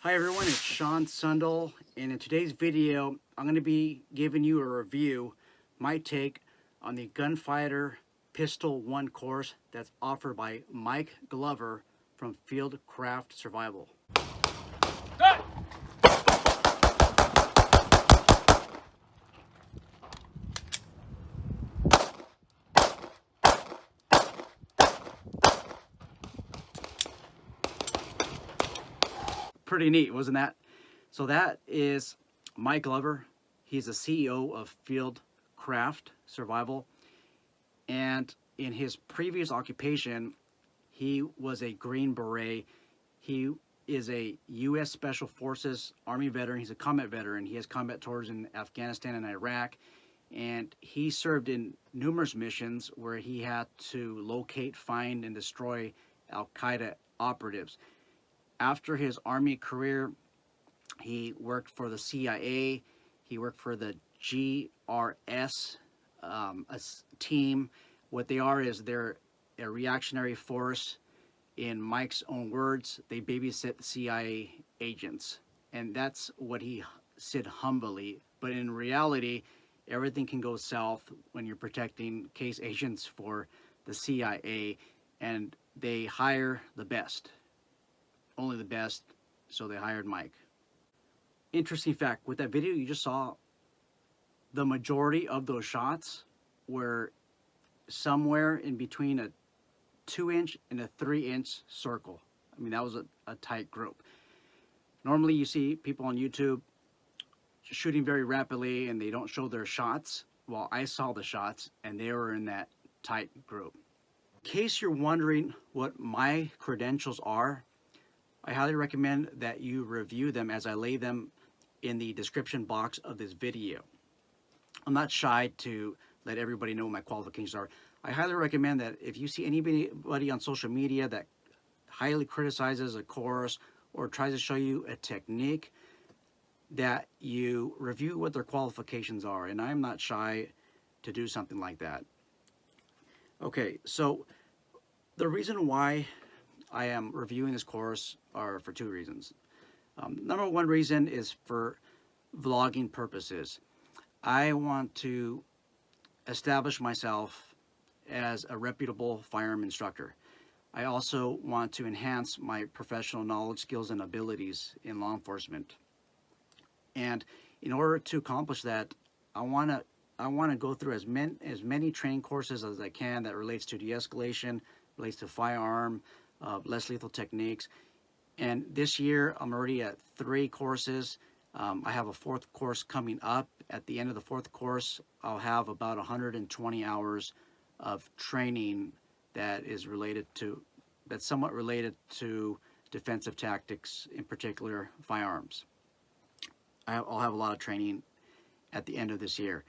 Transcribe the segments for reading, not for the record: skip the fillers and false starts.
Hi everyone, it's Sean Sundell, and in today's video, I'm going to be giving you a review, my take on the Gunfighter Pistol 1 course that's offered by Mike Glover from Fieldcraft Survival. Pretty neat, wasn't that? So that is Mike Glover. He's the CEO of Fieldcraft Survival, and in his previous occupation, he was a Green Beret. He is a U.S. Special Forces Army veteran. He's a combat veteran. He has combat tours in Afghanistan and Iraq, and he served in numerous missions where he had to locate, find, and destroy Al-Qaeda operatives. After his Army career, he worked for the CIA. He worked for the GRS team. What they are is they're a reactionary force. In Mike's own words, they babysit CIA agents. And that's what he said humbly. But in reality, everything can go south when you're protecting case agents for the CIA. And they hire the best. Only the best. So they hired Mike. Interesting fact, with that video you just saw, the majority of those shots were somewhere in between a 2-inch and a 3-inch circle. I mean, that was a tight group. Normally you see people on YouTube shooting very rapidly and they don't show their shots. Well, I saw the shots and they were in that tight group. In case you're wondering what my credentials are, I highly recommend that you review them as I lay them in the description box of this video. I'm not shy to let everybody know what my qualifications are. I highly recommend that if you see anybody on social media that highly criticizes a course or tries to show you a technique, that you review what their qualifications are, and I'm not shy to do something like that. Okay, so the reason why I am reviewing this course are for 2 reasons. Number 1 reason is for vlogging purposes. I want to establish myself as a reputable firearm instructor. I also want to enhance my professional knowledge, skills, and abilities in law enforcement. And in order to accomplish that, I want to go through as many training courses as I can that relates to de-escalation, relates to firearm, less lethal techniques. And this year I'm already at 3 courses. I have a 4th course coming up. At the end of the 4th course, I'll have about 120 hours of training that is somewhat related to defensive tactics, in particular firearms. I'll have a lot of training at the end of this year.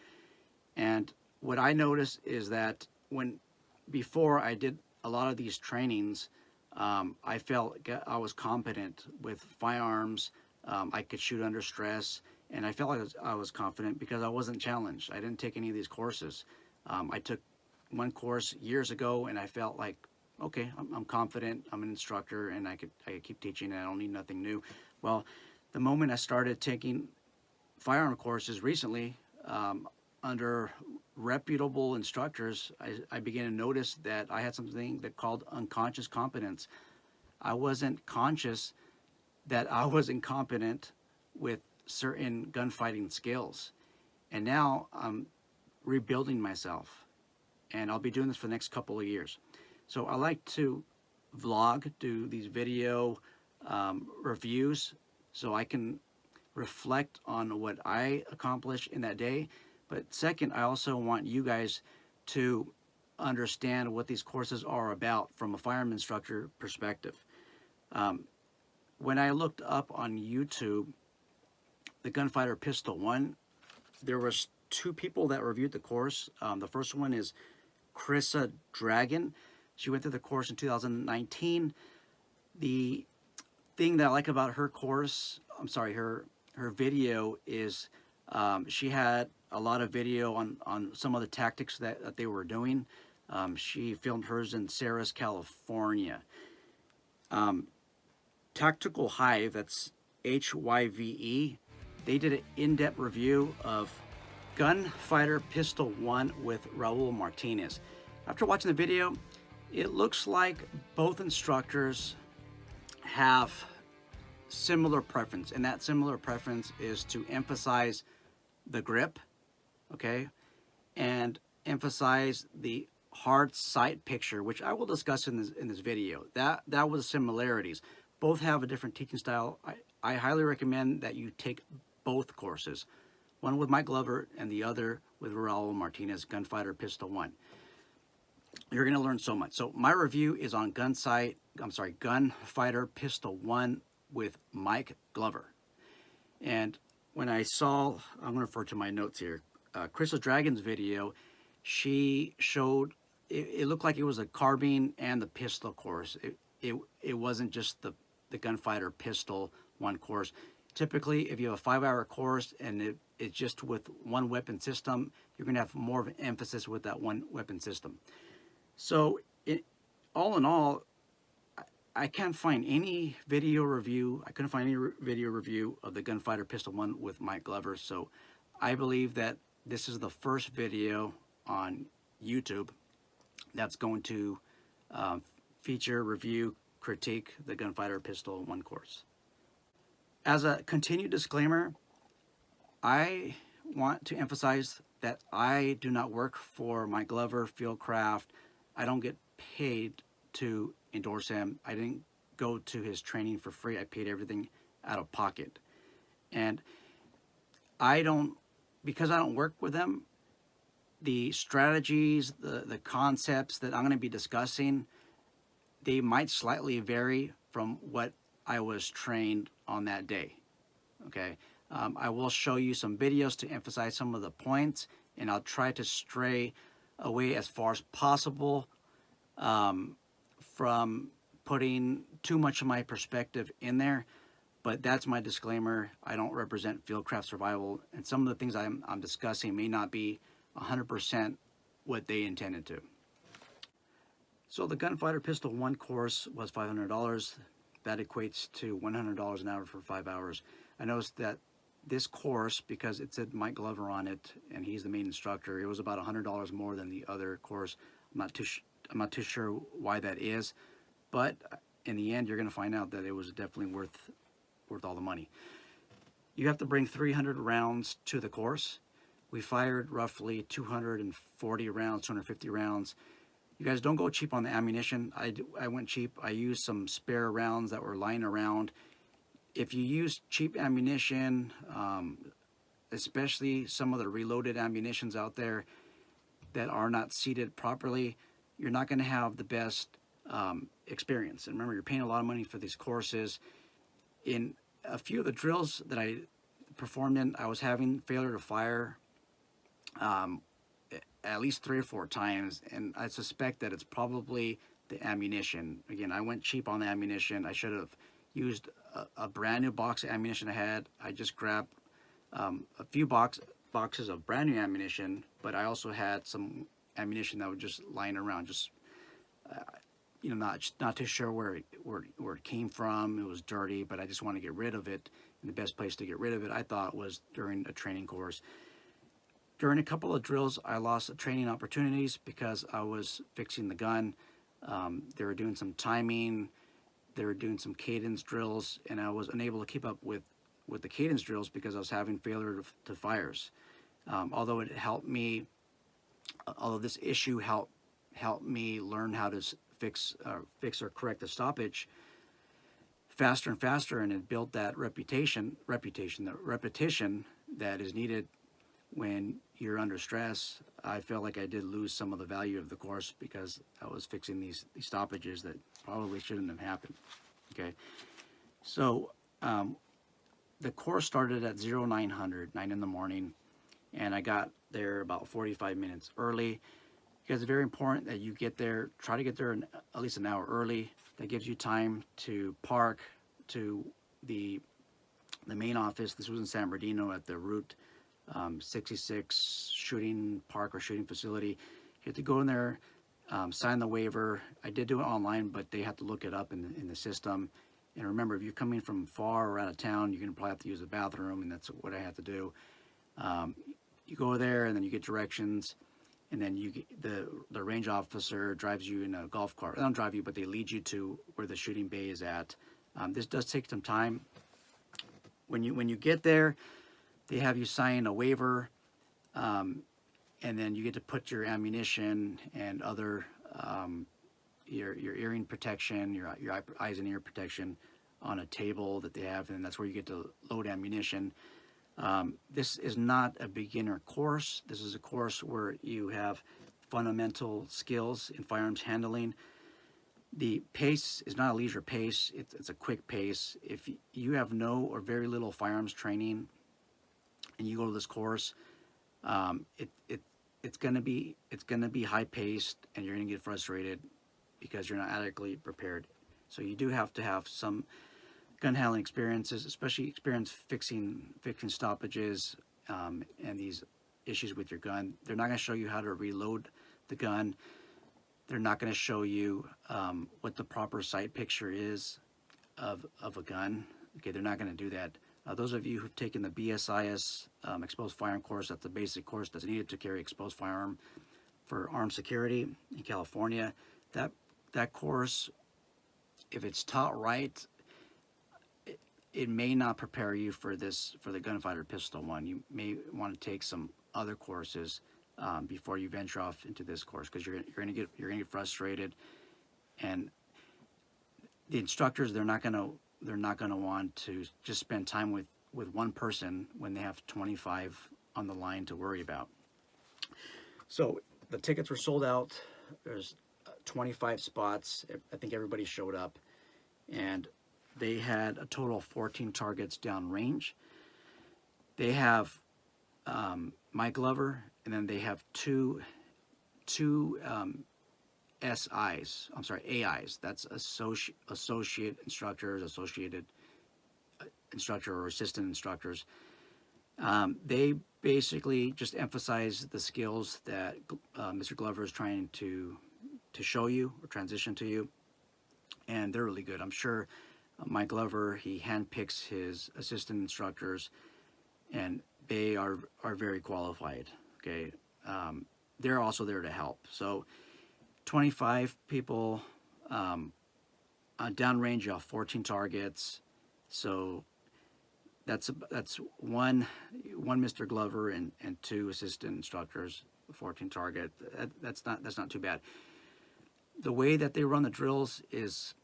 And what I noticed is that before I did a lot of these trainings, I felt I was competent with firearms. I could shoot under stress, and I felt like I was confident because I wasn't challenged. I didn't take any of these courses. I took one course years ago, and I felt like, okay, I'm confident. I'm an instructor, and I could keep teaching, and I don't need nothing new. Well, the moment I started taking firearm courses recently, under reputable instructors, I began to notice that I had something that called unconscious competence. I wasn't conscious that I was incompetent with certain gunfighting skills. And now I'm rebuilding myself. And I'll be doing this for the next couple of years. So I like to vlog, do these video reviews so I can reflect on what I accomplished in that day. But second, I also want you guys to understand what these courses are about from a firearm instructor perspective. When I looked up on YouTube, the Gunfighter Pistol 1, there was 2 people that reviewed the course. The first one is Chrissa Dragon. She went through the course in 2019. The thing that I like about her course, her video is she had a lot of video on some of the tactics that they were doing. She filmed hers in Sarah's, California. Tactical Hive, that's HYVE. They did an in-depth review of Gunfighter Pistol 1 with Raul Martinez. After watching the video, it looks like both instructors have similar preference, and that similar preference is to emphasize the grip, okay, and emphasize the hard sight picture, which I will discuss in this video. That was the similarities. Both have a different teaching style. I highly recommend that you take both courses, one with Mike Glover and the other with Raul Martinez, Gunfighter Pistol 1. You're going to learn so much. So my review is on Gunfighter Pistol 1 with Mike Glover. And when I saw, I'm going to refer to my notes here, Crystal Dragon's video, she showed, it looked like it was a carbine and the pistol course. It wasn't just the Gunfighter Pistol 1 course. Typically, if you have a 5-hour course and it's just with one weapon system, you're going to have more of an emphasis with that one weapon system. So, all in all, I can't find any video review. I couldn't find any video review of the Gunfighter Pistol 1 with Mike Glover. So, I believe that this is the first video on YouTube that's going to feature, review, critique the Gunfighter Pistol 1 course. As a continued disclaimer, I want to emphasize that I do not work for Mike Glover, Fieldcraft. I don't get paid to endorse him. I didn't go to his training for free. I paid everything out of pocket. And because I don't work with them, the strategies, the concepts that I'm going to be discussing, they might slightly vary from what I was trained on that day. Okay, I will show you some videos to emphasize some of the points, and I'll try to stray away as far as possible from putting too much of my perspective in there. But that's my disclaimer. I don't represent Fieldcraft Survival, and some of the things I'm discussing may not be 100% what they intended to. So the Gunfighter Pistol 1 course was $500. That equates to $100 an hour for 5 hours. I noticed that this course, because it said Mike Glover on it, and he's the main instructor, it was about $100 more than the other course. I'm not too sure why that is, but in the end, you're going to find out that it was definitely worth all the money. You have to bring 300 rounds to the course. We fired roughly 240 rounds, 250 rounds. You guys don't go cheap on the ammunition. I went cheap. I used some spare rounds that were lying around. If you use cheap ammunition, especially some of the reloaded ammunitions out there that are not seated properly, you're not going to have the best experience. And remember, you're paying a lot of money for these courses. In a few of the drills that I performed in, I was having failure to fire at least 3 or 4 times, and I suspect that it's probably the ammunition. Again, I went cheap on the ammunition. I should have used a brand new box of ammunition I had. I just grabbed a few boxes of brand new ammunition, but I also had some ammunition that was just lying around, just you know, not too sure where it came from. It was dirty, but I just want to get rid of it. And the best place to get rid of it, I thought, was during a training course. During a couple of drills, I lost training opportunities because I was fixing the gun. They were doing some timing, they were doing some cadence drills, and I was unable to keep up with the cadence drills because I was having failure to fires. Although it helped me, although this issue helped me learn how to fix or correct the stoppage faster and faster, and it built that repetition that is needed when you're under stress. I felt like I did lose some of the value of the course because I was fixing these stoppages that probably shouldn't have happened. Okay, so the course started at 0900, 9 in the morning, and I got there about 45 minutes early because it's very important that you get there, try to get there at least an hour early. That gives you time to park to the main office. This was in San Bernardino at the Route 66 shooting park or shooting facility. You have to go in there, sign the waiver. I did do it online, but they have to look it up in the system. And remember, if you're coming from far or out of town, you're going to probably have to use the bathroom, and that's what I had to do. You go there, and then you get directions, and then you get, the range officer drives you in a golf cart. They don't drive you, but they lead you to where the shooting bay is at. This does take some time. When you get there, they have you sign a waiver, and then you get to put your ammunition and other your earring protection, your eyes and ear protection on a table that they have, and that's where you get to load ammunition. This is not a beginner course. This is a course where you have fundamental skills in firearms handling. The pace is not a leisure pace. It's a quick pace. If you have no or very little firearms training and you go to this course, it's gonna be high paced, and you're gonna get frustrated because you're not adequately prepared. So you do have to have some gun handling experiences, especially experience fixing stoppages and these issues with your gun. They're not going to show you how to reload the gun. They're not going to show you what the proper sight picture is of a gun. Okay, they're not going to do that. Those of you who've taken the BSIS exposed firearm course, that's the basic course that's needed to carry exposed firearm for armed security in California. That course, if it's taught right, it may not prepare you for the Gunfighter pistol one. You may want to take some other courses before you venture off into this course, because you're gonna get frustrated, and the instructors, they're not gonna want to just spend time with one person when they have 25 on the line to worry about. So the tickets were sold out. There's 25 spots. I think everybody showed up, and they had a total of 14 targets downrange. They have my Glover, and then they have two SIs. I'm sorry, AIs. That's associate instructors, associated instructor, or assistant instructors. They basically just emphasize the skills that Mr. Glover is trying to show you or transition to you, and they're really good. I'm sure Mike Glover, he handpicks his assistant instructors, and they are very qualified. Okay, they're also there to help. So 25 people downrange. You have 14 targets. So that's one Mr. Glover and two assistant instructors. 14 target. That's not too bad. The way that they run the drills is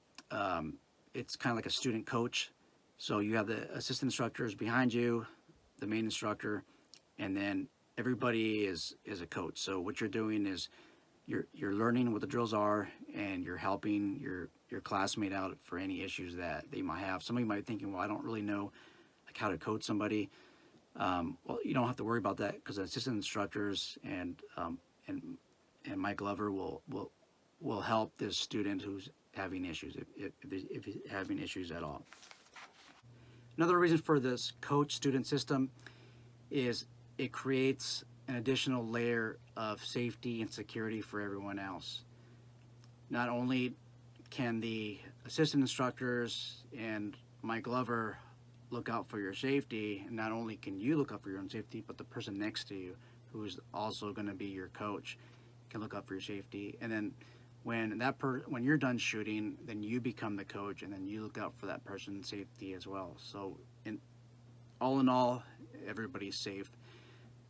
it's kind of like a student coach. So you have the assistant instructors behind you, the main instructor, and then everybody is a coach. So what you're doing is you're learning what the drills are, and you're helping your classmate out for any issues that they might have. Somebody might be thinking, well, I don't really know like how to coach somebody. Well, you don't have to worry about that, because the assistant instructors and Mike Glover will help this student who's having issues, if he's having issues at all. Another reason for this coach-student system is it creates an additional layer of safety and security for everyone else. Not only can the assistant instructors and Mike Glover look out for your safety, and not only can you look out for your own safety, but the person next to you, who is also going to be your coach, can look out for your safety. And then when you're done shooting, then you become the coach, and then you look out for that person's safety as well. So all in all, everybody's safe.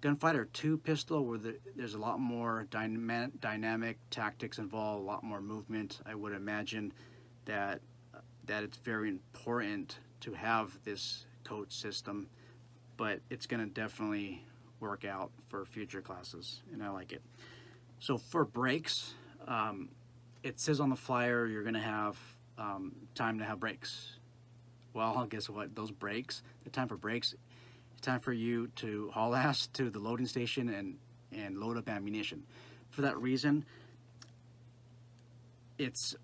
Gunfighter 2 pistol, where there's a lot more dynamic tactics involved, a lot more movement. I would imagine that it's very important to have this coach system, but it's going to definitely work out for future classes, and I like it. So for breaks, it says on the flyer you're going to have time to have breaks. Well, guess what? Those breaks, the time for breaks, it's time for you to haul ass to the loading station and load up ammunition. For that reason, it's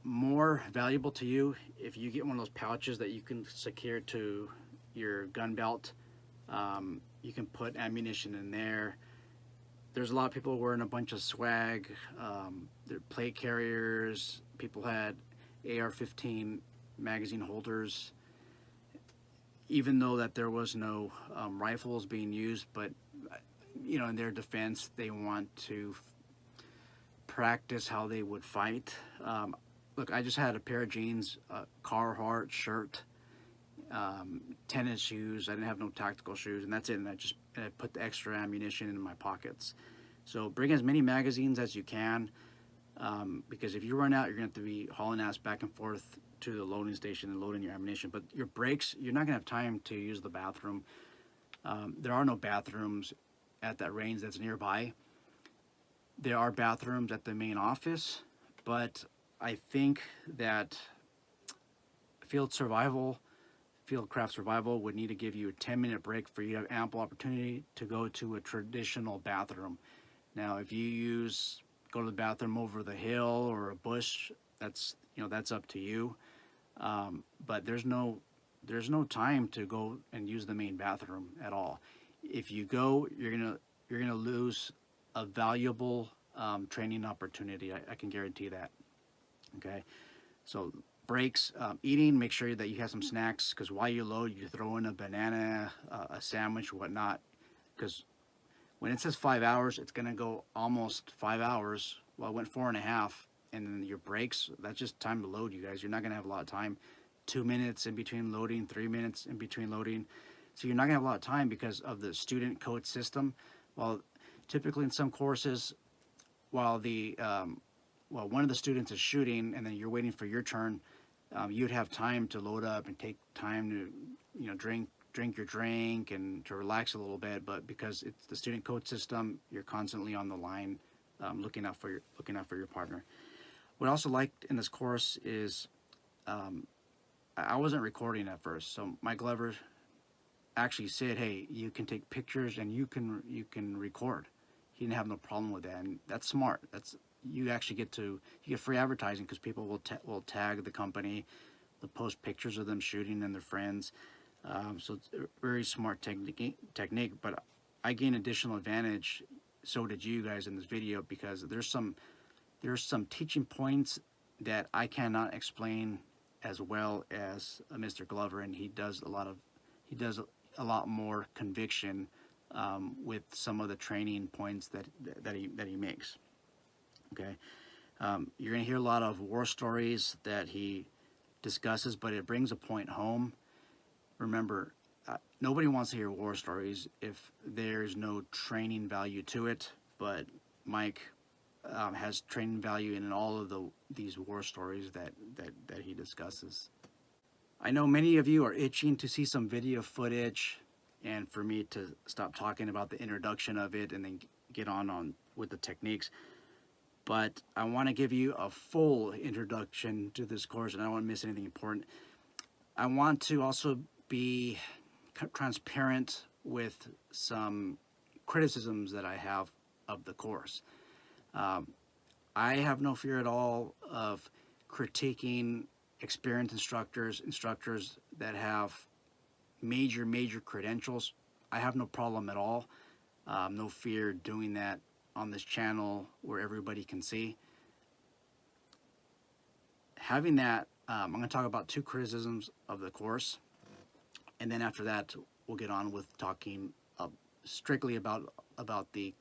more valuable to you if you get one of those pouches that you can secure to your gun belt. You can put ammunition in there. There's a lot of people wearing a bunch of swag. They're plate carriers. People had AR-15 magazine holders, even though that there was no rifles being used. But you know, in their defense, they want to practice how they would fight. Look, I just had a pair of jeans, a Carhartt shirt, tennis shoes. I didn't have no tactical shoes, and that's it. And I put the extra ammunition in my pockets. So bring as many magazines as you can, because if you run out, you're going to have to be hauling ass back and forth to the loading station and loading your ammunition. But your breaks, you're not going to have time to use the bathroom. There are no bathrooms at that range that's nearby. There are bathrooms at the main office, but I think that field craft survival would need to give you a 10-minute break for you to have ample opportunity to go to a traditional bathroom. Now, if you go to the bathroom over the hill or a bush, that's up to you. But there's no time to go and use the main bathroom at all. If you go, you're gonna lose a valuable training opportunity. I can guarantee that. Okay, so breaks, eating, make sure that you have some snacks, because while you load, you throw in a banana, a sandwich, whatnot, because when it says 5 hours, it's gonna go almost 5 hours. Well, it went 4.5, and then your breaks, that's just time to load, you guys. You're not gonna have a lot of time. 2 minutes in between loading, 3 minutes in between loading. So you're not gonna have a lot of time because of the student coach system. Well, typically in some courses, while one of the students is shooting and then you're waiting for your turn, you'd have time to load up and take time to, drink your drink and to relax a little bit. But because it's the student coach system, you're constantly on the line, looking out for your partner. What I also liked in this course is, I wasn't recording at first, so my Glover actually said, "Hey, you can take pictures and you can record." He didn't have no problem with that, and that's smart. You get free advertising, because people will tag the company, they'll post pictures of them shooting and their friends. So it's a very smart technique. But I gain additional advantage. So did you guys in this video, because there's some teaching points that I cannot explain as well as Mr. Glover, and he does a lot more conviction with some of the training points that he makes. Okay, you're gonna hear a lot of war stories that he discusses, but it brings a point home. Remember, nobody wants to hear war stories if there's no training value to it. But Mike has training value in all of these war stories that he discusses. I know many of you are itching to see some video footage, and for me to stop talking about the introduction of it and then get on with the techniques. But I want to give you a full introduction to this course, and I don't want to miss anything important. I want to also be transparent with some criticisms that I have of the course. I have no fear at all of critiquing experienced instructors that have major credentials. I have no problem at all. No fear doing that on this channel where everybody can see. Having that, I'm going to talk about 2 criticisms of the course, and then after that we'll get on with talking strictly about the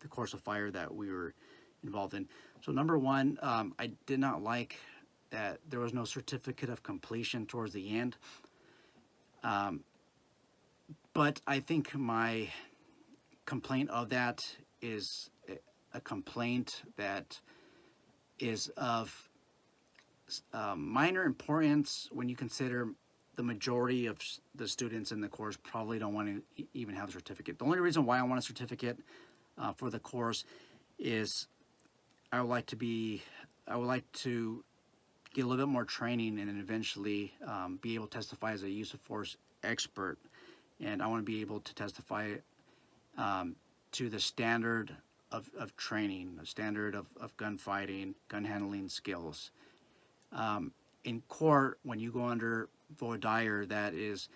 course of fire that we were involved in. So number 1, I did not like that there was no certificate of completion towards the end. But I think my complaint of that is a complaint that is of minor importance when you consider the majority of the students in the course probably don't want to even have a certificate. The only reason why I want a certificate for the course is I would like to get a little bit more training and then eventually be able to testify as a use of force expert. And I want to be able to testify to the standard of training, the standard of gunfighting, gun handling skills. In court, when you go under voir dire, that is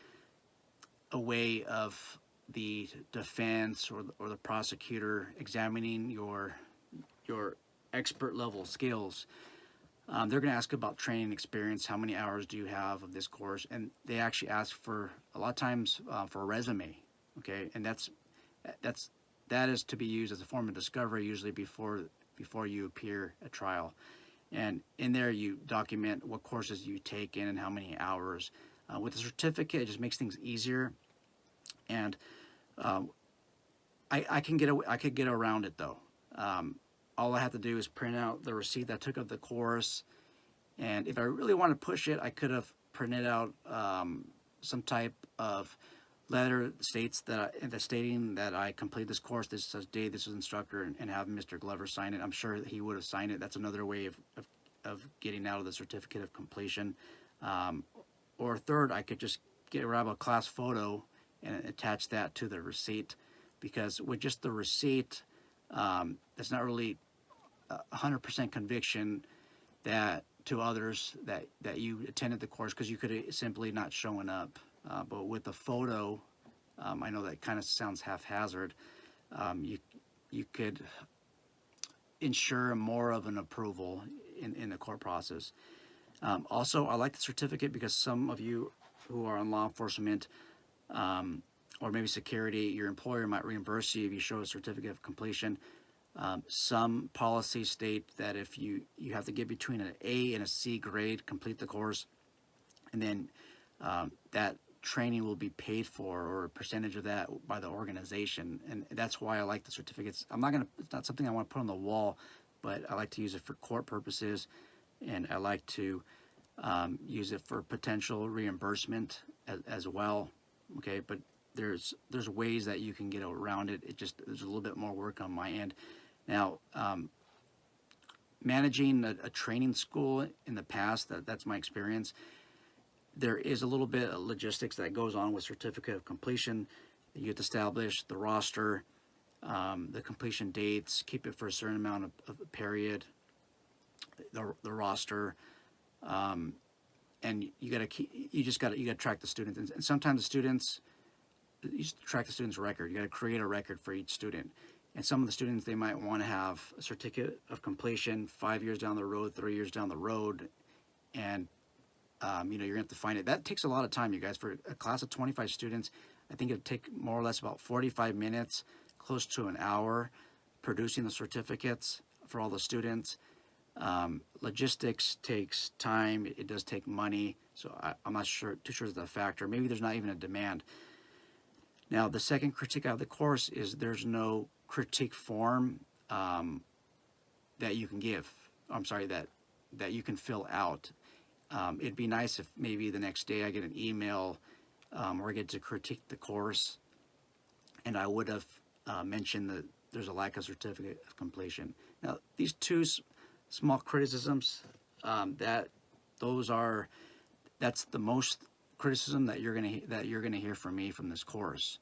a way of the defense or the prosecutor examining your expert level skills. They're going to ask about training experience. How many hours do you have of this course? And they actually ask for, a lot of times, for a resume. Okay, and that is to be used as a form of discovery, usually before you appear at trial. And in there, you document what courses you take in and how many hours. With the certificate, it just makes things easier. And I could get around it though. All I have to do is print out the receipt that I took of the course, and if I really want to push it, I could have printed out some type of letter stating that I completed this course. This says date, this is instructor, and have Mr. Glover sign it. I'm sure that he would have signed it. That's another way of getting out of the certificate of completion. Or third, I could just grab a class photo and attach that to the receipt, because with just the receipt, it's not really 100% conviction that to others that you attended the course, because you could have simply not shown up. But with the photo, I know that kind of sounds haphazard. You could ensure more of an approval in the court process. Also, I like the certificate because some of you who are in law enforcement, or maybe security, your employer might reimburse you if you show a certificate of completion. Some policies state that if you have to get between an A and a C grade, complete the course, and then that training will be paid for, or a percentage of that, by the organization. And that's why I like the certificates. It's not something I want to put on the wall, but I like to use it for court purposes, and I like to use it for potential reimbursement as well. Okay, but there's ways that you can get around it. There's a little bit more work on my end. Now, managing a training school in the past, that's my experience. There is a little bit of logistics that goes on with certificate of completion. You have to establish the roster, the completion dates, keep it for a certain amount of period, the roster, and you gotta track the students. And sometimes the students, you track the student's record. You gotta create a record for each student. And some of the students, they might want to have a certificate of completion 5 years down the road, 3 years down the road, and you're gonna have to find it. That takes a lot of time, you guys. For a class of 25 students, I think it'd take more or less about 45 minutes, close to an hour, producing the certificates for all the students. Logistics takes time. It does take money. So I'm not too sure it's a factor. Maybe there's not even a demand. Now, the second critique of the course is there's no critique form that you can give. I'm sorry, that you can fill out. It'd be nice if maybe the next day I get an email or I get to critique the course, and I would have mentioned that there's a lack of certificate of completion. Now, these two small criticisms, that's the most criticism that you're gonna hear from me from this course.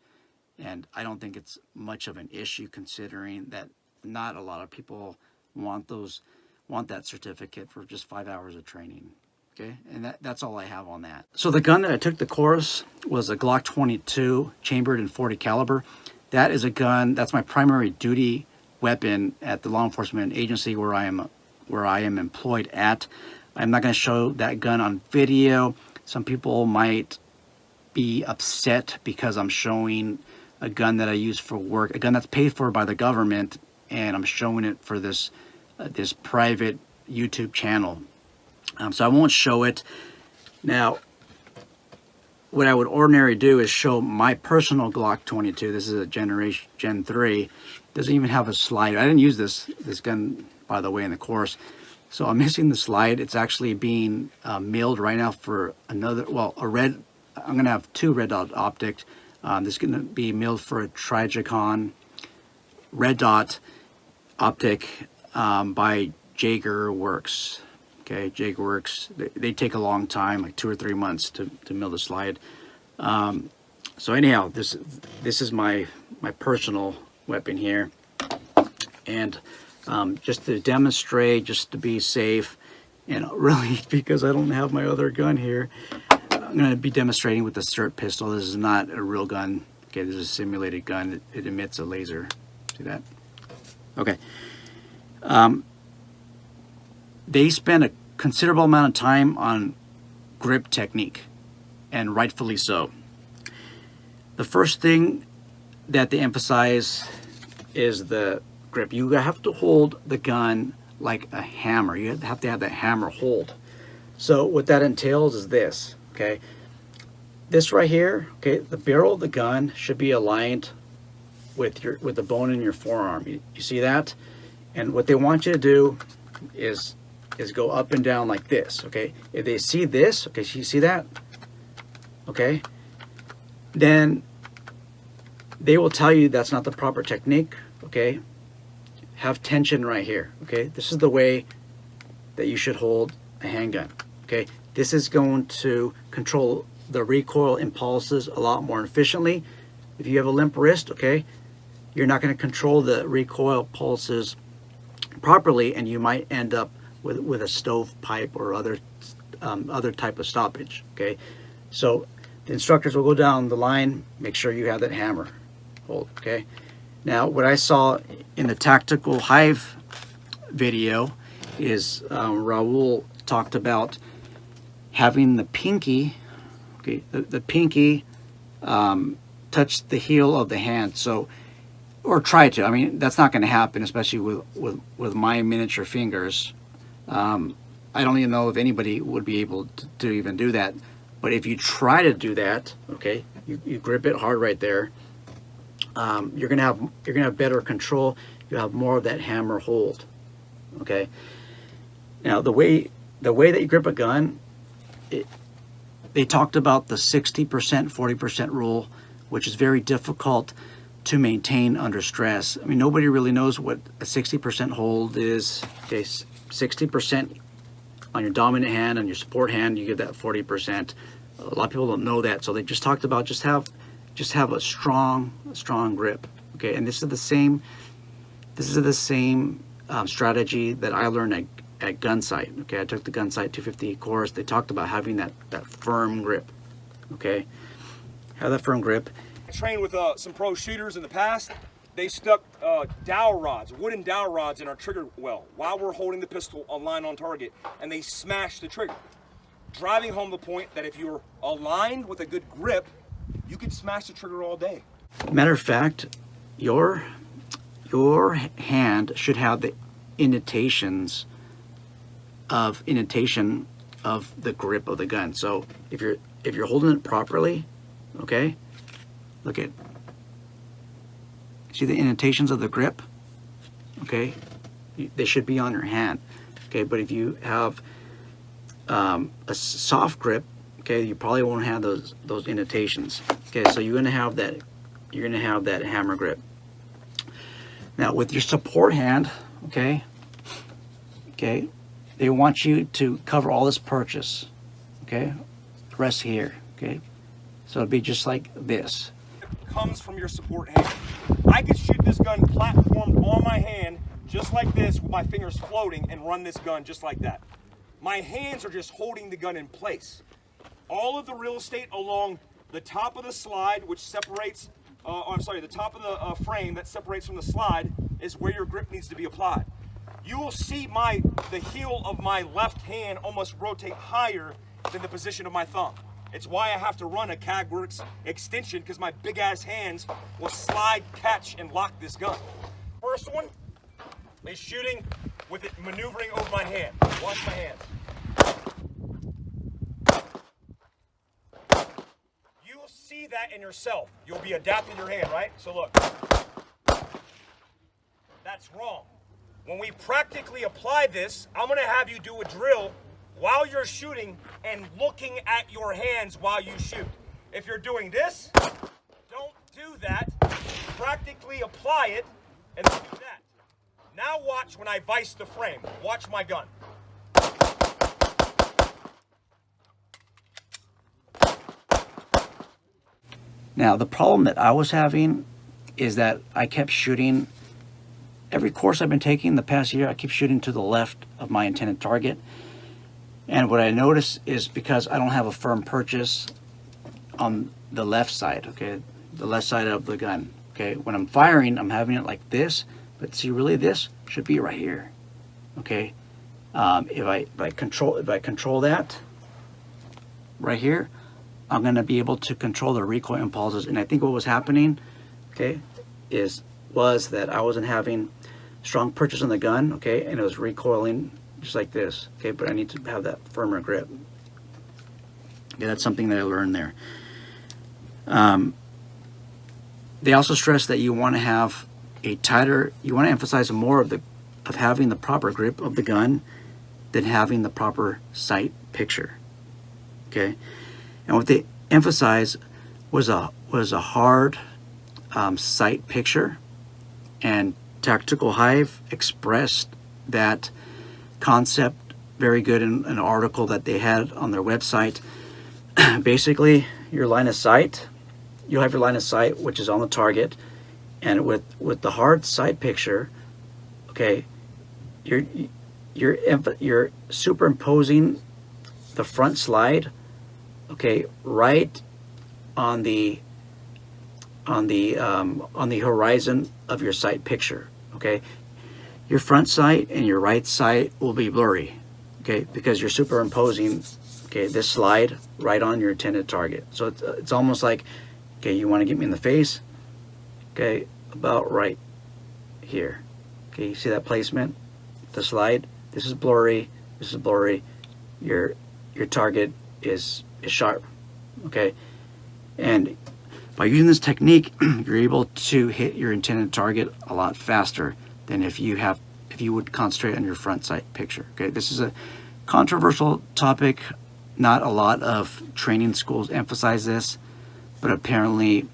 And I don't think it's much of an issue, considering that not a lot of people want that certificate for just 5 hours of training. Okay, and that's all I have on that. So the gun that I took the course was a Glock 22 chambered in .40 caliber. That is a gun, that's my primary duty weapon at the law enforcement agency where I am employed at. I'm not going to show that gun on video. Some people might be upset because I'm showing a gun that I use for work, a gun that's paid for by the government, and I'm showing it for this private YouTube channel. So I won't show it. Now, what I would ordinarily do is show my personal Glock 22. This is a Gen 3. Doesn't even have a slide. I didn't use this gun, by the way, in the course. So I'm missing the slide. It's actually being milled right now for another, I'm going to have two red dot optics. This is going to be milled for a Trigicon red dot optic by Jaeger Works. Okay, Jaeger Works. They take a long time, like 2 or 3 months to mill the slide. So anyhow, this is my personal weapon here, and just to demonstrate, just to be safe, and really because I don't have my other gun here, I'm going to be demonstrating with the SIRT pistol. This is not a real gun. Okay, this is a simulated gun. It emits a laser. See that? Okay. They spent a considerable amount of time on grip technique, and rightfully so. The first thing that they emphasize is the grip. You have to hold the gun like a hammer. You have to have that hammer hold. So what that entails is this, okay? This right here, okay, the barrel of the gun should be aligned with the bone in your forearm. You see that? And what they want you to do is go up and down like this, okay? If they see this, okay, so you see that? Okay? Then they will tell you that's not the proper technique, okay? Have tension right here, okay? This is the way that you should hold a handgun, okay? This is going to control the recoil impulses a lot more efficiently. If you have a limp wrist, okay, you're not going to control the recoil pulses properly, and you might end up with a stovepipe or other type of stoppage, okay? So the instructors will go down the line, make sure you have that hammer hold, okay? Now, what I saw in the Tactical Hive video is Raul talked about having the pinky, okay, the pinky touch the heel of the hand. So, or try to. I mean, that's not going to happen, especially with my miniature fingers. I don't even know if anybody would be able to even do that. But if you try to do that, okay, you grip it hard right there. You're gonna have better control. You have more of that hammer hold. Okay. Now the way that you grip a gun, they talked about the 60%, 40% rule, which is very difficult to maintain under stress. I mean, nobody really knows what a 60% hold is. Okay, 60% on your dominant hand, on your support hand, you give that 40%. A lot of people don't know that, so they just talked about just have a strong grip. Okay, and this is the same strategy that I learned at Gunsight. Okay, I took the Gunsight 250 course. They talked about having that firm grip. Okay, have that firm grip. I trained with some pro shooters in the past. They stuck dowel rods, wooden dowel rods in our trigger well while we're holding the pistol aligned on target, and they smashed the trigger, driving home the point that if you're aligned with a good grip, you can smash the trigger all day. Matter of fact, your hand should have the indentation of the grip of the gun. So if you're holding it properly, okay, look at, see the indentations of the grip, okay, they should be on your hand, okay. But if you have a soft grip, okay, you probably won't have those indentations. Okay, so you're gonna have that hammer grip. Now with your support hand, okay, they want you to cover all this purchase, okay, rest here, okay. So it'd be just like this. It comes from your support hand. I could shoot this gun platformed on my hand just like this with my fingers floating and run this gun just like that. My hands are just holding the gun in place. All of the real estate along the top of the slide, which separates, the top of the frame that separates from the slide, is where your grip needs to be applied. You will see the heel of my left hand almost rotate higher than the position of my thumb. It's why I have to run a CAGWorks extension, because my big ass hands will slide, catch, and lock this gun. First one is shooting with it maneuvering over my hand. Watch my hands. You'll see that in yourself. You'll be adapting your hand, right? So look. That's wrong. When we practically apply this, I'm gonna have you do a drill while you're shooting and looking at your hands while you shoot. If you're doing this, don't do that. Practically apply it and then do that. Now watch when I vise the frame. Watch my gun. Now the problem that I was having is that I kept shooting. Every course I've been taking the past year, I keep shooting to the left of my intended target. And what I notice is because I don't have a firm purchase on the left side, okay, the left side of the gun, okay, when I'm firing, I'm having it like this, but see, really this should be right here, okay. If I control that right here, I'm going to be able to control the recoil impulses. And I think what was happening, okay, was that I wasn't having strong purchase on the gun, okay, and it was recoiling just like this, okay, but I need to have that firmer grip. Okay, that's something that I learned there. They also stress that you want to have a tighter, you want to emphasize more of having the proper grip of the gun than having the proper sight picture. Okay, and what they emphasize was a hard sight picture, and Tactical Hive expressed that concept very good in an article that they had on their website. Basically, your line of sight, you'll have your line of sight, which is on the target, and with the hard sight picture, okay, you're superimposing the front slide, okay, right on the horizon of your sight picture. Okay, your front sight and your right sight will be blurry, okay, because you're superimposing, okay, this slide right on your intended target. So it's almost like, okay, you want to get me in the face, okay, about right here. Okay, you see that placement, the slide. This is blurry. This is blurry. Your target is sharp. Okay, and by using this technique, you're able to hit your intended target a lot faster than if you would concentrate on your front sight picture. Okay, this is a controversial topic. Not a lot of training schools emphasize this, but apparently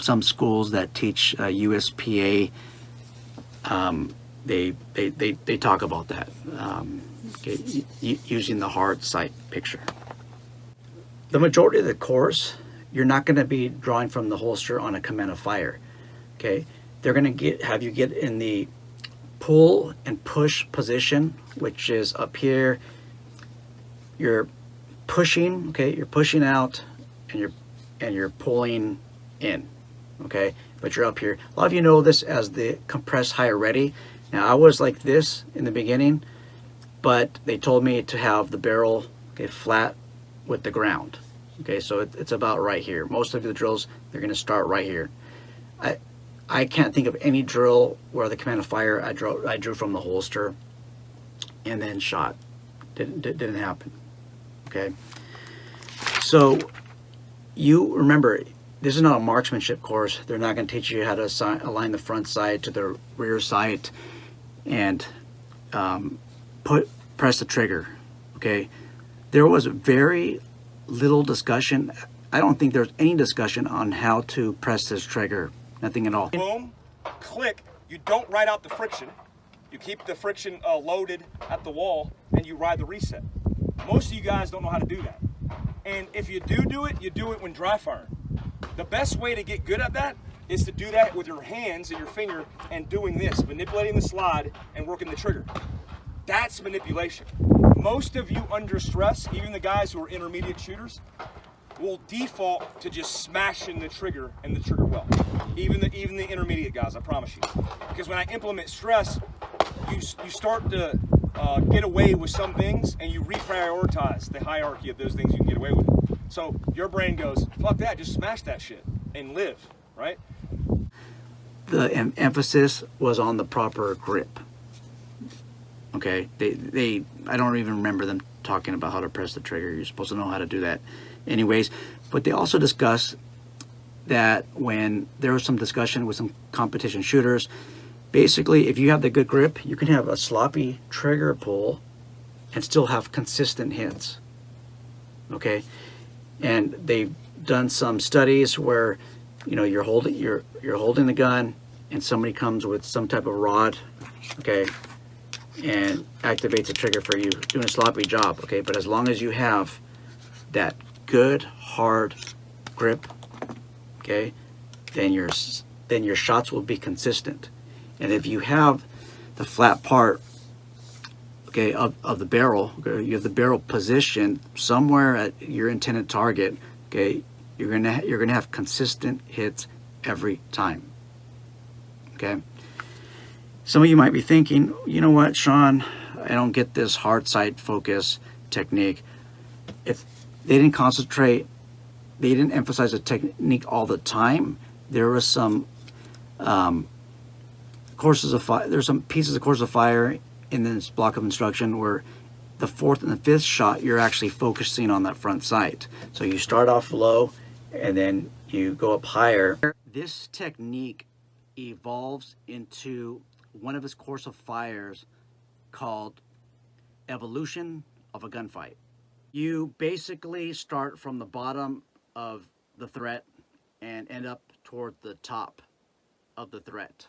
some schools that teach USPA, they talk about that, okay, using the hard sight picture. The majority of the course, you're not going to be drawing from the holster on a command of fire. Okay, they're going to have you get in the pull and push position, which is up here. You're pushing, okay, you're pushing out, and you're pulling in, okay, but you're up here. A lot of you know this as the compressed higher ready. Now I was like this in the beginning, but they told me to have the barrel, okay, flat with the ground. Okay, so it's about right here. Most of the drills, they're going to start right here. I can't think of any drill where the command of fire I drew from the holster and then shot. Didn't happen. Okay, so you remember, this is not a marksmanship course. They're not going to teach you how to align the front sight to the rear sight and press the trigger. Okay, there was very little discussion. I don't think there's any discussion on how to press this trigger. Nothing at all. Boom, click. You don't ride out the friction. You keep the friction loaded at the wall, and you ride the reset. Most of you guys don't know how to do that. And if you do it, you do it when dry firing. The best way to get good at that is to do that with your hands and your finger and doing this, manipulating the slide and working the trigger. That's manipulation. Most of you under stress, even the guys who are intermediate shooters, will default to just smashing the trigger and the trigger well. Even the intermediate guys, I promise you. Because when I implement stress, you start to get away with some things, and you reprioritize the hierarchy of those things you can get away with. So your brain goes, fuck that, just smash that shit and live, right? The emphasis was on the proper grip. Okay, I don't even remember them talking about how to press the trigger. You're supposed to know how to do that anyways. But they also discussed that when there was some discussion with some competition shooters, basically, if you have the good grip, you can have a sloppy trigger pull and still have consistent hits. Okay, and they've done some studies where, you know, you're holding the gun, and somebody comes with some type of rod, okay, and activates the trigger for you, doing a sloppy job. Okay, but as long as you have that good hard grip, okay, then your shots will be consistent. And if you have the flat part, okay, of the barrel, okay, you have the barrel positioned somewhere at your intended target, okay, you're gonna have consistent hits every time. Okay. Some of you might be thinking, you know what, Sean, I don't get this hard sight focus technique. If they didn't concentrate, they didn't emphasize the technique all the time. There was some courses of fire. There's some pieces of course of fire in this block of instruction where the fourth and the fifth shot, you're actually focusing on that front sight. So you start off low and then you go up higher. This technique evolves into one of his course of fires called Evolution of a Gunfight. You basically start from the bottom of the threat and end up toward the top of the threat.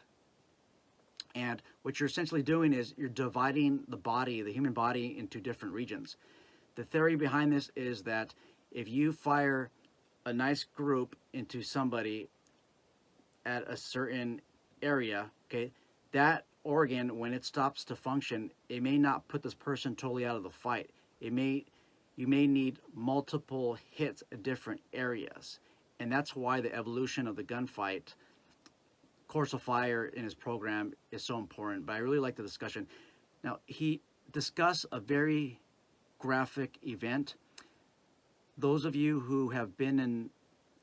And what you're essentially doing is you're dividing the body, the human body, into different regions. The theory behind this is that if you fire a nice group into somebody at a certain area, okay, that organ, when it stops to function, it may not put this person totally out of the fight. You may need multiple hits at different areas. And that's why the evolution of the gunfight course of fire in his program is so important. But I really like the discussion. Now, he discussed a very graphic event. Those of you who have been in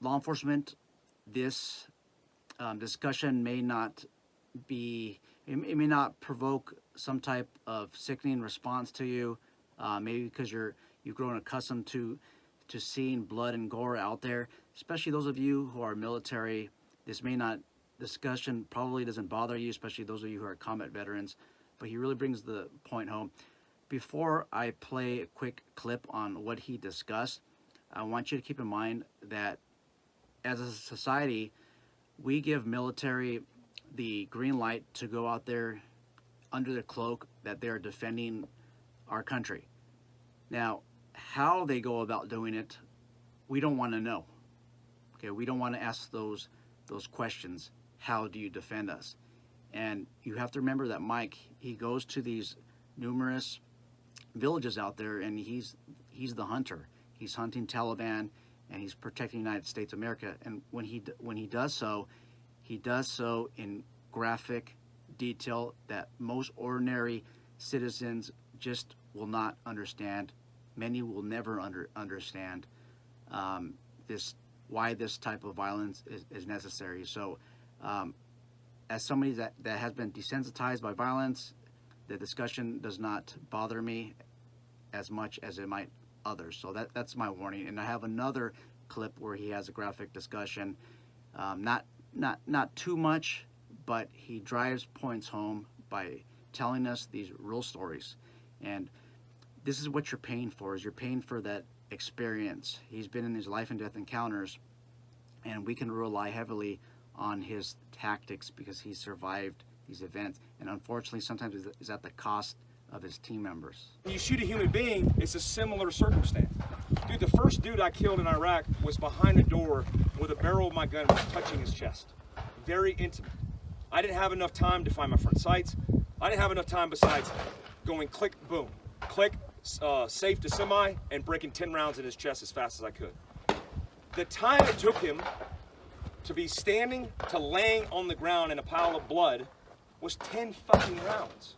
law enforcement, this discussion may not be, it may not provoke some type of sickening response to you, maybe because you've grown accustomed to seeing blood and gore out there. Especially those of you who are military, discussion probably doesn't bother you, especially those of you who are combat veterans, but he really brings the point home. Before I play a quick clip on what he discussed, I want you to keep in mind that as a society, we give military the green light to go out there under the cloak that they're defending our country. Now, how they go about doing it, we don't want to know. Okay, we don't want to ask those questions. How do you defend us? And you have to remember that Mike, he goes to these numerous villages out there, and he's the hunter. He's hunting Taliban, and he's protecting the United States of America. And when he does so, he does so in graphic detail that most ordinary citizens just will not understand. Many will never understand why this type of violence is necessary. So as somebody that has been desensitized by violence, the discussion does not bother me as much as it might others. So that's my warning. And I have another clip where he has a graphic discussion, not too much, but he drives points home by telling us these real stories. And this is what you're paying for, is you're paying for that experience. He's been in these life and death encounters, and we can rely heavily on his tactics because he survived these events. And unfortunately, sometimes is at the cost of his team members. When you shoot a human being, it's a similar circumstance. Dude, the first dude I killed in Iraq was behind the door where the barrel of my gun was touching his chest. Very intimate. I didn't have enough time to find my front sights. I didn't have enough time besides going click, boom, click, safe to semi, and breaking 10 rounds in his chest as fast as I could. The time it took him to be standing to laying on the ground in a pile of blood was 10 fucking rounds.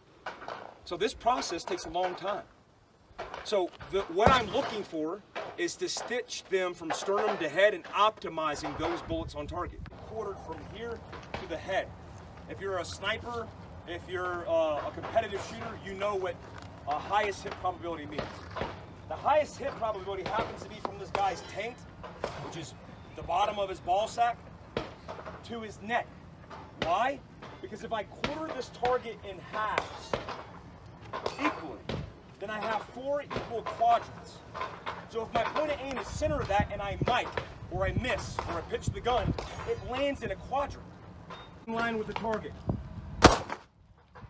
So this process takes a long time. So what I'm looking for is to stitch them from sternum to head and optimizing those bullets on target. Quartered from here to the head. If you're a sniper, if you're a competitive shooter, you know what highest hit probability means. The highest hit probability happens to be from this guy's taint, which is the bottom of his ball sack, to his neck. Why? Because if I quarter this target in halves equally, then I have 4 equal quadrants. So if my point of aim is center of that and I mic, or I miss, or I pitch the gun, it lands in a quadrant. In line with the target.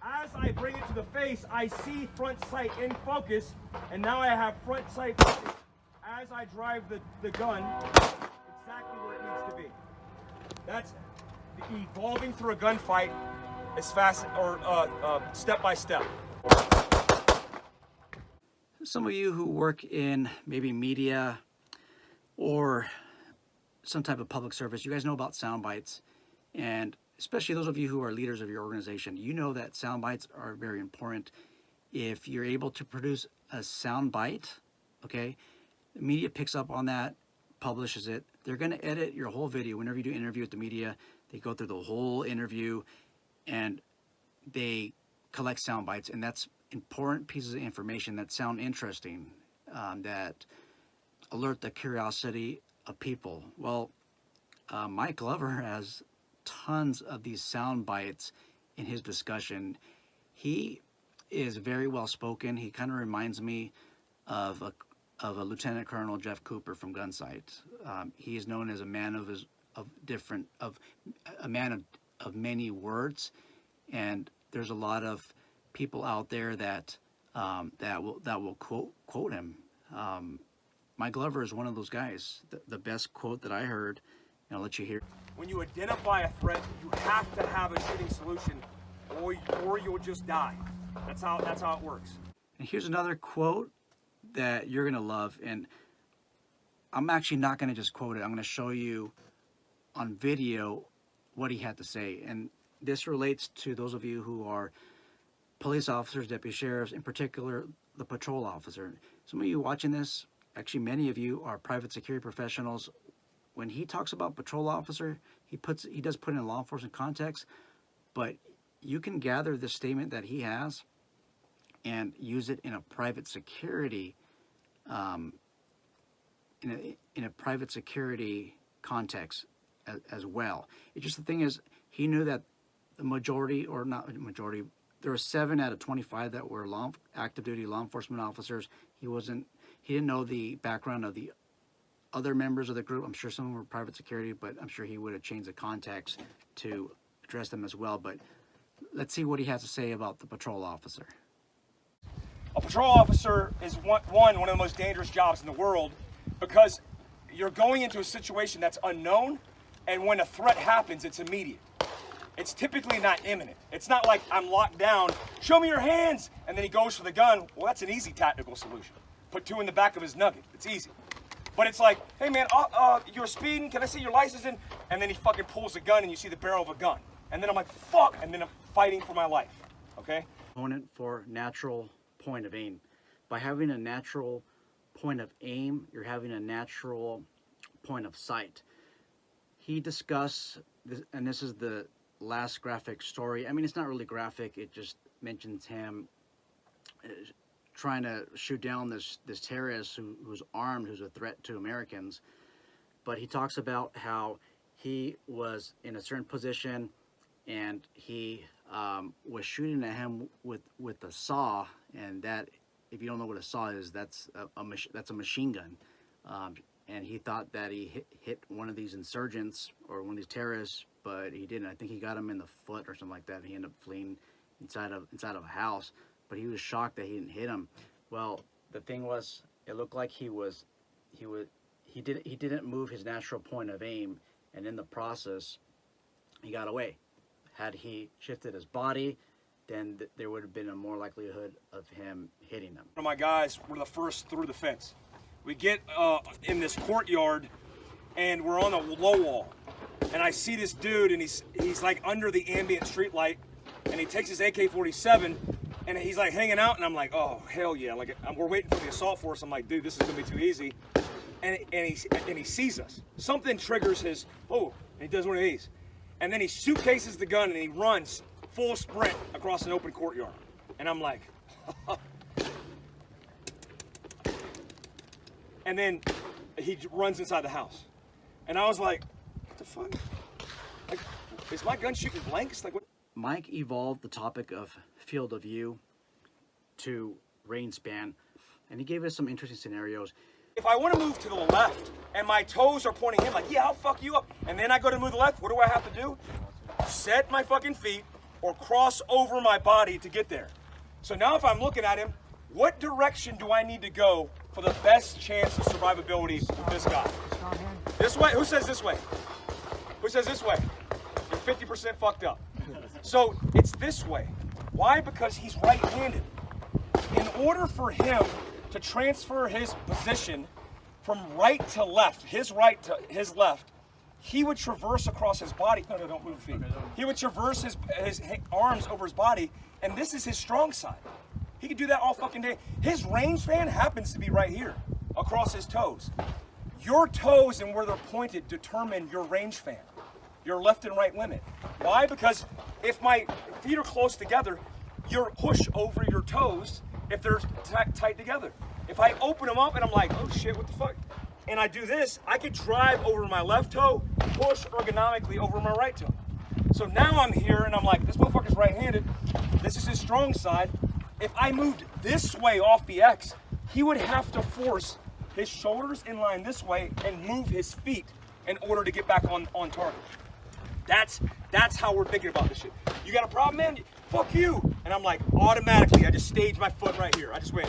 As I bring it to the face, I see front sight in focus, and now I have front sight focus. As I drive the gun, exactly where it needs to be. That's evolving through a gunfight as fast, or step by step. Some of you who work in maybe media or some type of public service, you guys know about sound bites, and especially those of you who are leaders of your organization, you know that sound bites are very important. if you're able to produce a sound bite, okay, the media picks up on that, publishes it. They're going to edit your whole video. Whenever you do an interview with the media, they go through the whole interview and they collect sound bites, and that's important pieces of information that sound interesting, that alert the curiosity of people. Well, Mike Glover has tons of these sound bites in his discussion. He is very well spoken. He kind of reminds me of a Lieutenant Colonel Jeff Cooper from Gunfight. He is known as a man of many words, and there's a lot of people out there that will quote him. Mike Glover is one of those guys. The best quote that I heard, and I'll let you hear. When you identify a threat, you have to have a shooting solution, or you'll just die. That's how it works. And here's another quote that you're gonna love, and I'm actually not gonna just quote it. I'm gonna show you on video what he had to say, and this relates to those of you who are police officers, deputy sheriffs, in particular the patrol officer. Some of you watching this, actually many of you are private security professionals. When he talks about patrol officer, he does put in law enforcement context, but you can gather the statement that he has and use it in a private security, in a private security context as well. It's just, the thing is, he knew that the majority, or not majority, there were 7 out of 25 that were active duty law enforcement officers. He didn't know the background of the other members of the group. I'm sure some of them were private security, but I'm sure he would have changed the context to address them as well. But let's see what he has to say about the patrol officer. A patrol officer is one of the most dangerous jobs in the world, because you're going into a situation that's unknown, and when a threat happens, it's immediate. It's typically not imminent. It's not like I'm locked down, show me your hands, and then he goes for the gun. Well, that's an easy tactical solution. Put 2 in the back of his nugget. It's easy. But it's like, hey man, you're speeding, can I see your license in? And then he fucking pulls a gun and you see the barrel of a gun. And then I'm like, fuck, and then I'm fighting for my life, okay? Component for natural point of aim. By having a natural point of aim, you're having a natural point of sight. He discussed this, and this is the last graphic story. I mean, it's not really graphic, it just mentions him trying to shoot down this terrorist who's armed, who's a threat to Americans. But he talks about how he was in a certain position and he was shooting at him with a saw, and that, if you don't know what a saw is, that's a machine gun. And he thought that he hit one of these insurgents or one of these terrorists, but he didn't. I think he got him in the foot or something like that. He ended up fleeing inside of a house, but he was shocked that he didn't hit him. Well, the thing was, it looked like he didn't move his natural point of aim, and in the process, he got away. Had he shifted his body, then there would have been a more likelihood of him hitting them. One of my guys were the first through the fence. We get in this courtyard, and we're on a low wall, and I see this dude, and he's like under the ambient street light, and he takes his AK-47, and he's like hanging out, and I'm like, oh hell yeah! Like, we're waiting for the assault force. I'm like, dude, this is gonna be too easy. And he sees us. Something triggers his, oh, and he does one of these, and then he suitcases the gun and he runs full sprint across an open courtyard, and I'm like. And then he runs inside the house. And I was like, what the fuck? Like, is my gun shooting blanks? Like, what? Mike evolved the topic of field of view to range span, and he gave us some interesting scenarios. If I want to move to the left and my toes are pointing in, like, yeah, I'll fuck you up, and then I go to move to the left, what do I have to do? Set my fucking feet or cross over my body to get there. So now if I'm looking at him, what direction do I need to go for the best chance of survivability with this guy? This way? Who says this way? Who says this way? You're 50% fucked up. So it's this way. Why? Because he's right-handed. In order for him to transfer his position from right to left, his right to his left, he would traverse across his body. No, don't move feet. He would traverse his arms over his body, and this is his strong side. He could do that all fucking day. His range fan happens to be right here, across his toes. Your toes and where they're pointed determine your range fan, your left and right limit. Why? Because if my feet are close together, you're push over your toes if they're tight together. If I open them up and I'm like, oh shit, what the fuck? And I do this, I could drive over my left toe, push ergonomically over my right toe. So now I'm here and I'm like, this motherfucker's right-handed. This is his strong side. If I moved this way off the X, he would have to force his shoulders in line this way and move his feet in order to get back on target. That's how we're thinking about this shit. You got a problem, man? Fuck you. And I'm like, automatically, I just stage my foot right here. I just wait.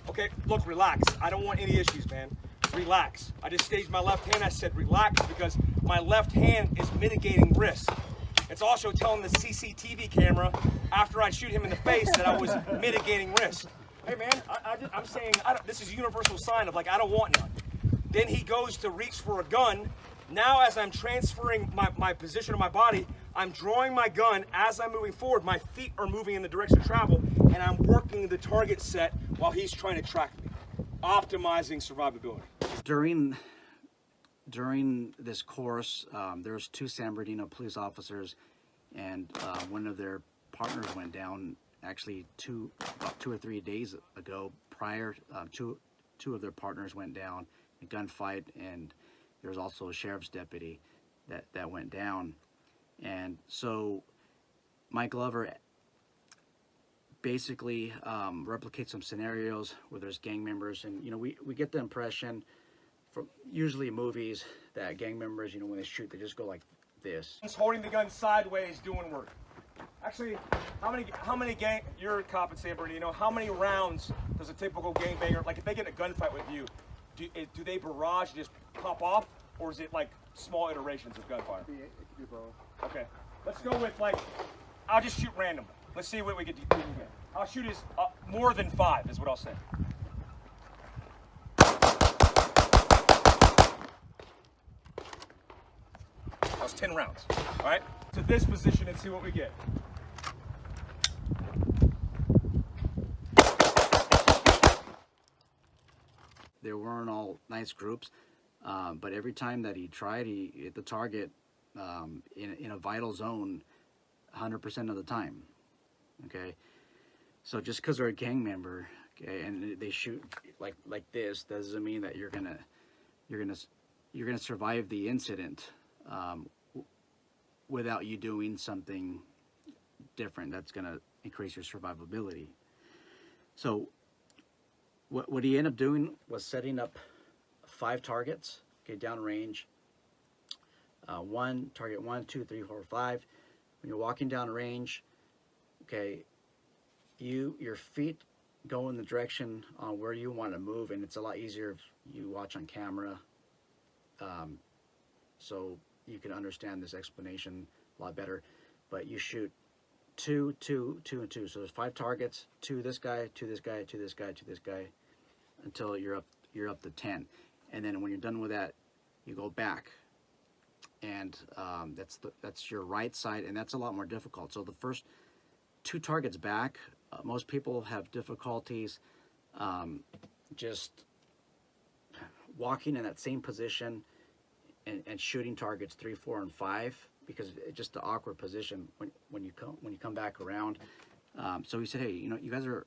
Okay, look, relax. I don't want any issues, man. Relax. I just staged my left hand. I said relax because my left hand is mitigating risk. It's also telling the CCTV camera after I shoot him in the face that I was mitigating risk. Hey man, I'm saying this is universal sign of like I don't want none. Then he goes to reach for a gun. Now as I'm transferring my position of my body, I'm drawing my gun as I'm moving forward. My feet are moving in the direction of travel and I'm working the target set while he's trying to track me. Optimizing survivability. During this course, there was 2 San Bernardino police officers, and one of their partners went down. Actually, about 2 or 3 days ago, prior, two of their partners went down in a gunfight, and there was also a sheriff's deputy that went down. And so, Mike Glover basically replicates some scenarios where there's gang members, and you know we get the impression from usually movies that gang members, you know, when they shoot, they just go like this. He's holding the gun sideways, doing work. Actually, how many gang? You're a cop in San Bernardino. How many rounds does a typical gangbanger, like if they get in a gunfight with you, do they barrage and just pop off, or is it like small iterations of gunfire? It could be both. Okay, let's go with like, I'll just shoot randomly. Let's see what we get. I'll shoot as more than 5 is what I'll say. That was 10 rounds. All right, to this position and see what we get. They weren't all nice groups, but every time that he tried, he hit the target in a vital zone 100% of the time. Okay, so just because they're a gang member, okay, and they shoot like this, doesn't mean that you're gonna survive the incident without you doing something different that's gonna increase your survivability. So what he ended up doing was setting up 5 targets, okay, downrange. Target 1, 2, 3, 4, 5. When you're walking down range, okay, your feet go in the direction on where you want to move, and it's a lot easier if you watch on camera, so you can understand this explanation a lot better. But you shoot 2, 2, 2, and 2. So there's 5 targets: 2 this guy, 2 this guy, 2 this guy, 2 this guy, until you're up to 10. And then when you're done with that, you go back, and that's your right side, and that's a lot more difficult. So the first 2 targets back, most people have difficulties just walking in that same position and shooting targets 3, 4, and 5, because it's just the awkward position when you come back around. So he said, hey, you know, you guys are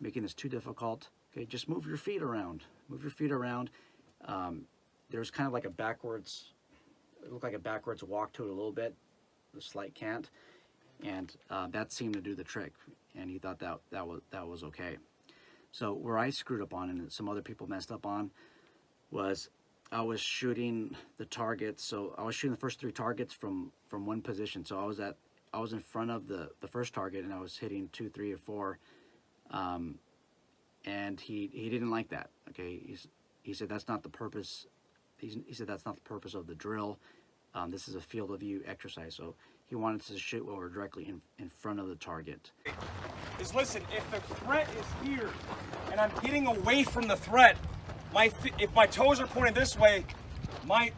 making this too difficult. Okay, just move your feet around. Move your feet around. There's kind of like a backwards. It looked like a backwards walk to it a little bit, a slight cant, and that seemed to do the trick. And he thought that was okay. So where I screwed up on, and some other people messed up on, was I was shooting the targets. So I was shooting the first 3 targets from one position. So I was in front of the first target, and I was hitting 2, 3, or 4. And he didn't like that. Okay, he said that's not the purpose. He said that's not the purpose of the drill. This is a field of view exercise. So he wanted to shoot while we're directly in front of the target. Listen, if the threat is here and I'm getting away from the threat, if my toes are pointed this way, my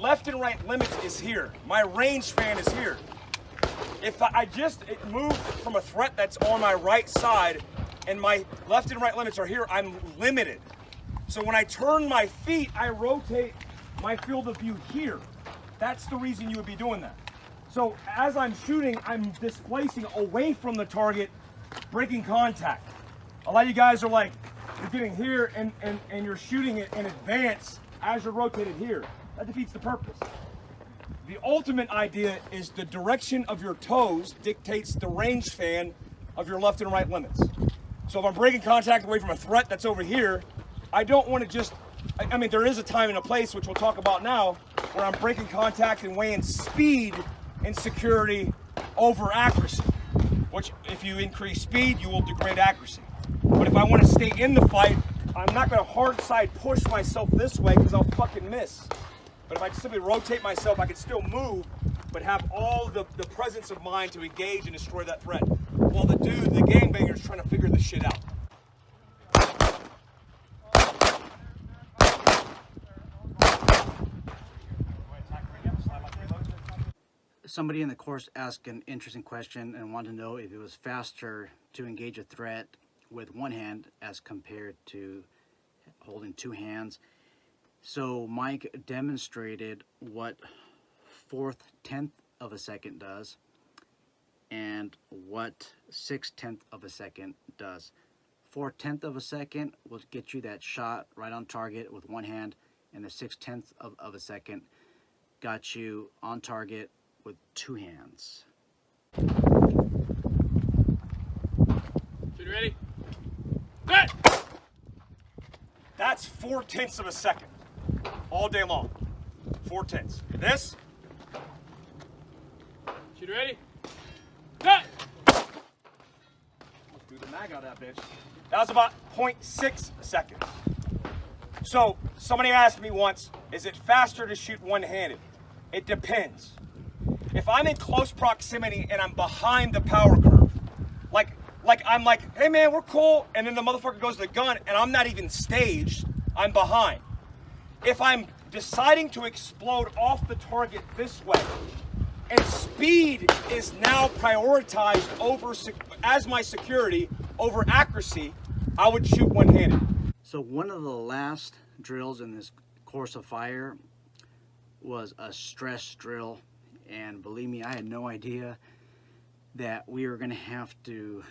left and right limits is here. My range fan is here. If I just move from a threat that's on my right side and my left and right limits are here, I'm limited. So when I turn my feet, I rotate my field of view here. That's the reason you would be doing that. So as I'm shooting, I'm displacing away from the target, breaking contact. A lot of you guys are like, you're getting here and you're shooting it in advance as you're rotated here. That defeats the purpose. The ultimate idea is the direction of your toes dictates the range span of your left and right limits. So if I'm breaking contact away from a threat that's over here, I don't want to just, I mean, there is a time and a place, which we'll talk about now, where I'm breaking contact and weighing speed and security over accuracy, which if you increase speed, you will degrade accuracy. But if I want to stay in the fight, I'm not going to hard side push myself this way because I'll fucking miss. But if I simply rotate myself, I can still move, but have all the presence of mind to engage and destroy that threat. While the dude, the gangbanger, is trying to figure this shit out. Somebody in the course asked an interesting question and wanted to know if it was faster to engage a threat with one hand as compared to holding two hands. So Mike demonstrated what 4/10 of a second does and what 6/10 of a second does. 4/10 of a second will get you that shot right on target with one hand, and the 6/10 of a second got you on target with two hands. Shoot, ready? That's 4/10 of a second. All day long. 4/10. This. Shoot, ready? Let's do the mag out of that bitch. That was about 0.6 seconds. So somebody asked me once, is it faster to shoot one-handed? It depends. If I'm in close proximity and I'm behind the power curve, like I'm like, hey man, we're cool, and then the motherfucker goes to the gun and I'm not even staged, I'm behind. If I'm deciding to explode off the target this way, and speed is now prioritized over as my security over accuracy, I would shoot one-handed. So one of the last drills in this course of fire was a stress drill, and believe me, I had no idea that we were going to have to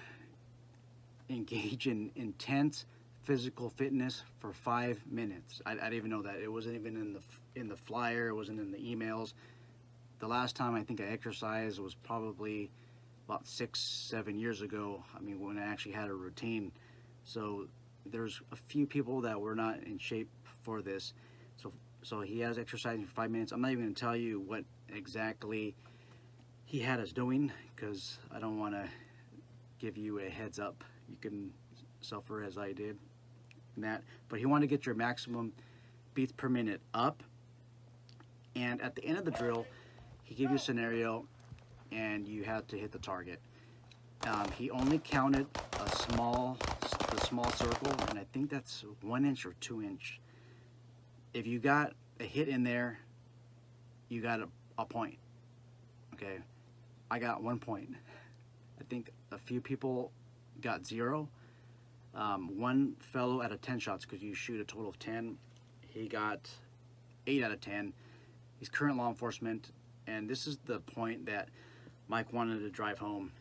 engage in intense physical fitness for 5 minutes. I didn't even know that. It wasn't even in the flyer. It wasn't in the emails. The last time I think I exercised was probably about 6-7 years ago. I mean, when I actually had a routine. So there's a few people that were not in shape for this. So he has exercising for 5 minutes. I'm not even going to tell you what exactly he had us doing, because I don't want to give you a heads up. You can suffer as I did in that. But he wanted to get your maximum beats per minute up. And at the end of the drill, he gave you a scenario and you had to hit the target. He only counted the small circle, and I think that's 1 inch or 2 inch. If you got a hit in there, you got a point. Okay, I got 1 point. I think a few people got 0. One fellow out of 10 shots, because you shoot a total of 10, he got 8 out of 10. He's current law enforcement, and this is the point that Mike wanted to drive home.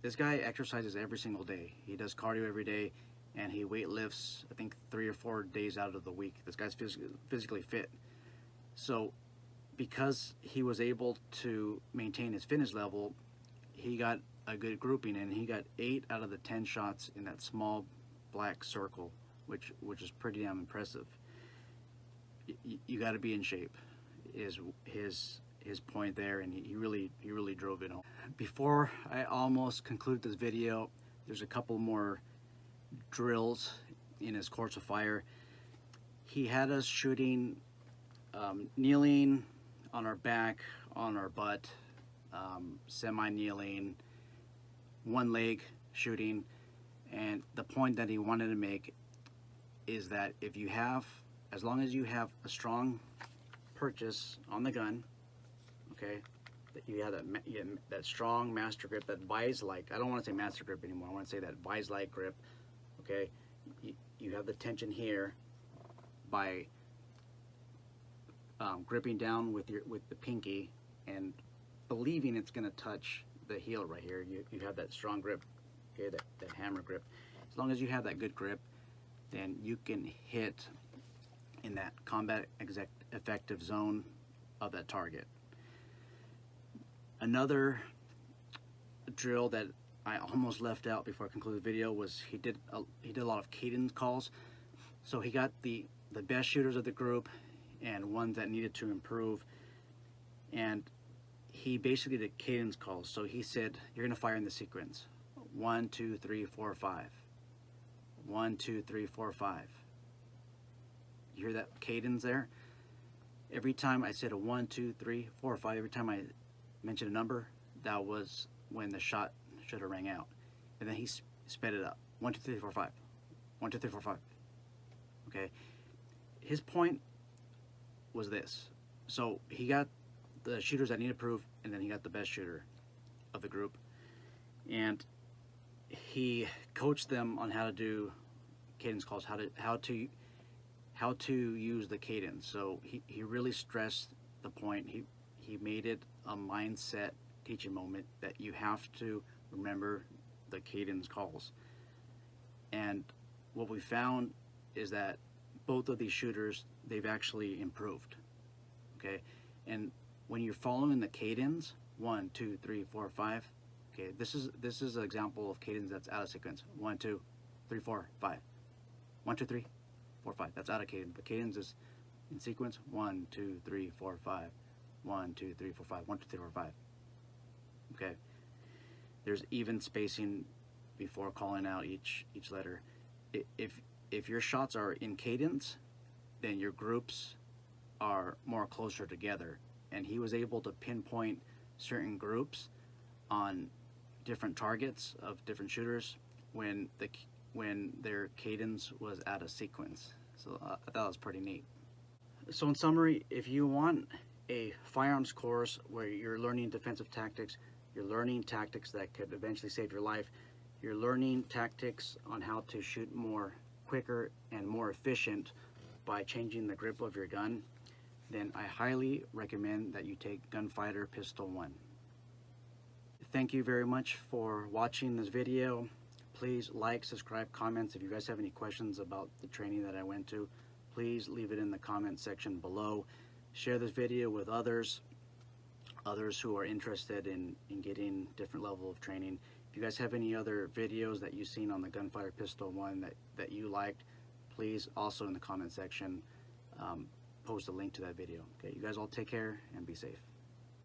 This guy exercises every single day. He does cardio every day, and he weight lifts, I think, 3 or 4 days out of the week. This guy's physically fit. So because he was able to maintain his fitness level, he got a good grouping, and he got 8 out of the 10 shots in that small black circle, which is pretty damn impressive. You got to be in shape, is his point there, and he really drove it home. Before I almost conclude this video, there's a couple more drills in his course of fire. He had us shooting kneeling on our back, on our butt, semi-kneeling, one leg shooting. And the point that he wanted to make is that if you have, as long as you have a strong purchase on the gun, okay, that you have that strong master grip, that vise-like, I don't want to say master grip anymore, I want to say that vise-like grip okay? You have the tension here by gripping down with the pinky and believing it's going to touch the heel right here. You have that strong grip, okay, that hammer grip. As long as you have that good grip, then you can hit in that combat effective zone of that target. Another drill that I almost left out before I conclude the video was he did a lot of cadence calls. So he got the best shooters of the group and ones that needed to improve, and he basically did cadence calls. So he said, you're gonna fire in the sequence 1 2 3 4 5, 1 2 3 4 5. You hear that cadence there? Every time I said a 1 2 3 4 5, every time I mentioned a number, that was when the shot should have rang out. And then he sped it up. 1 2 3 4 5, 1 2 3 4 5. Okay, his point was this. So he got the shooters that need to prove, and then he got the best shooter of the group, and he coached them on how to do cadence calls, how to use the cadence. So he really stressed the point. He made it a mindset teaching moment that you have to remember the cadence calls. And what we found is that both of these shooters, they've actually improved. Okay, and when you're following the cadence 1 2 3 4 5, okay, this is an example of cadence that's out of sequence. 1 2 3 4 5, 1 2 3 4 5. That's out of cadence. The cadence is in sequence 1 2 3 4 5, 1 2 3 4 5, 1 2 3 4 5. Okay, there's even spacing before calling out each letter. If your shots are in cadence, then your groups are more closer together, and he was able to pinpoint certain groups on different targets of different shooters when their cadence was out of sequence. So I thought that was pretty neat. So in summary, if you want a firearms course where you're learning defensive tactics, you're learning tactics that could eventually save your life, you're learning tactics on how to shoot more quicker and more efficient by changing the grip of your gun, then I highly recommend that you take Gunfighter Pistol 1. Thank you very much for watching this video. Please like, subscribe, comments. If you guys have any questions about the training that I went to, please leave it in the comment section below. Share this video with others who are interested in getting different level of training. If you guys have any other videos that you've seen on the Gunfighter Pistol 1 that you liked, please also in the comment section post a link to that video. Okay, you guys all take care and be safe.